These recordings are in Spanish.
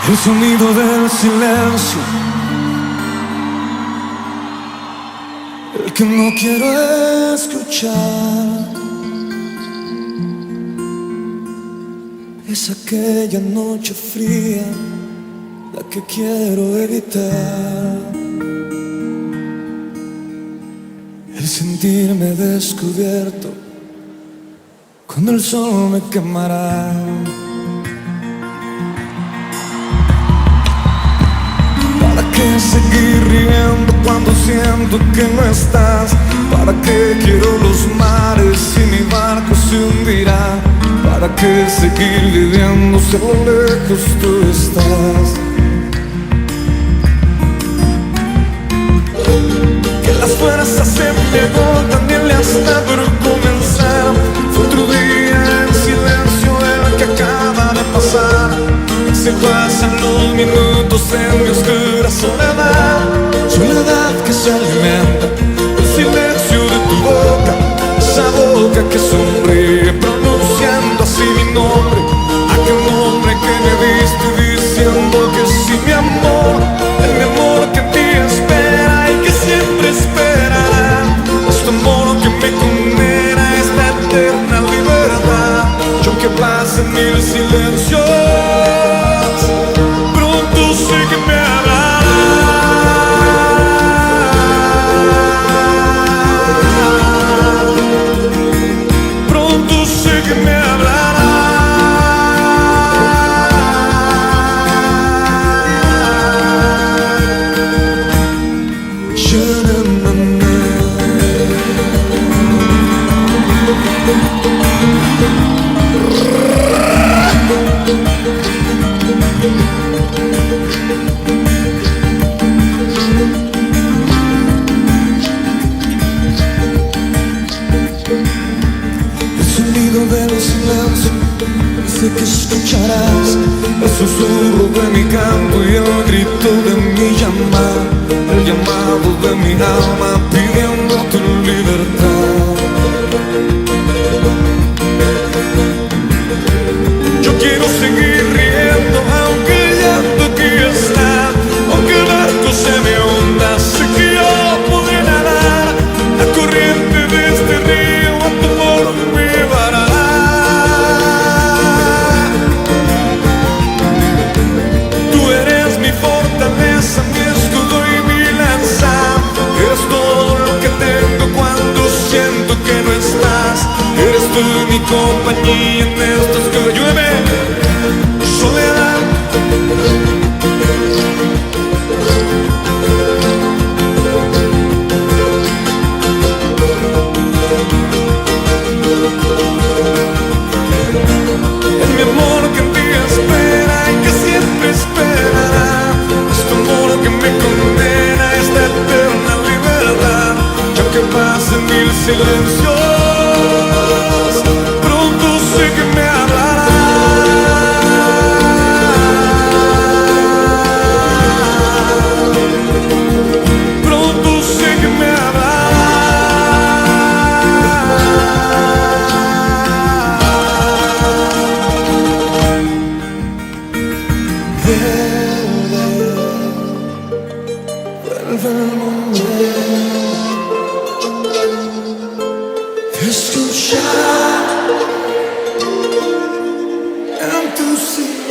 El sonido del silencio, el que no quiero escuchar, es aquella noche fría, la que quiero evitar. El sentirme descubierto, cuando el sol me quemará. ¿Para qué seguir riendo cuando siento que no estás? ¿Para qué quiero los mares si mi barco se hundirá? ¿Para qué seguir viviendo si a lo lejos tú estás? Que las fuerzas se me agotan y el día está por comenzar. Fue otro día en silencio el que acaba de pasar. Se pasan los minutos en mi oscura soledad, soledad que se alimenta del silencio de tu boca, esa boca que sonríe pronunciando así mi nombre, aquel nombre que me diste diciendo que sí, mi amor, el mi amor que en ti espera y que siempre esperará, es tu amor que me condena a esta eterna libertad. Yo que pase mil silencios, sé que escucharás el susurro de mi canto y el grito de mi llamada, el llamado de mi alma pidiendo tu libertad. Yo quiero seguir riendo aunque el llanto aquí está, aunque el barco se me hunda, sé que yo podré nadar la corriente de este río a tu amor me llevará. Mi escudo y mi lanza, eres todo lo que tengo cuando siento que no estás, eres tú mi compañía en estos que llueve soledad. Es mi amor que en ti espera y que siempre esperará, que me condena a esta eterna libertad. Ya que pasen mil silencios, pronto sé que me hablará. Pronto sé que me hablará. Vuelve el momento de escuchar en tu silencio.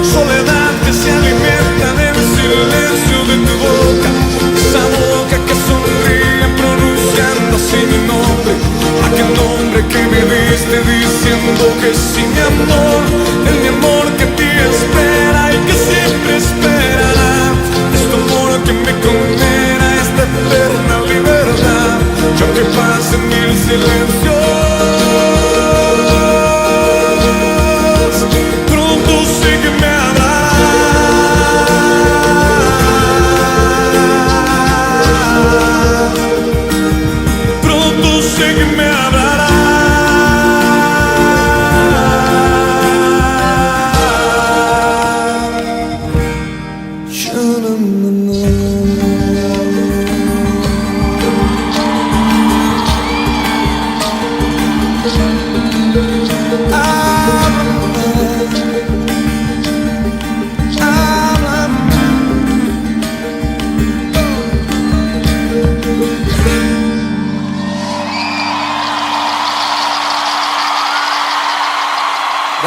Soledad que se alimenta del silencio de tu boca, esa boca que sonríe pronunciando así mi nombre, aquel nombre que me diste diciendo que sí, mi amor, el mi amor que en ti espera y que siempre esperará, es tu amor que me condena a esta eterna libertad. Yo que pasen mil silencios, pronto sé que me hablará. Pronto sé sé que me hablará.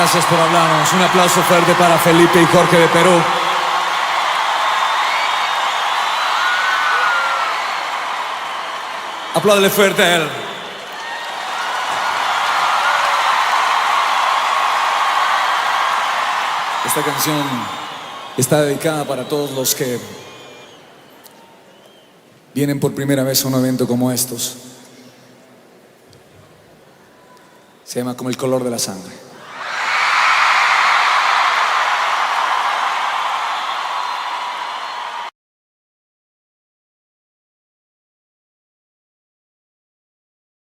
Gracias por hablarnos. Un aplauso fuerte para Felipe y Jorge de Perú. Apláudele fuerte a él. Esta canción está dedicada para todos los que vienen por primera vez a un evento como estos. Se llama Como el color de la sangre.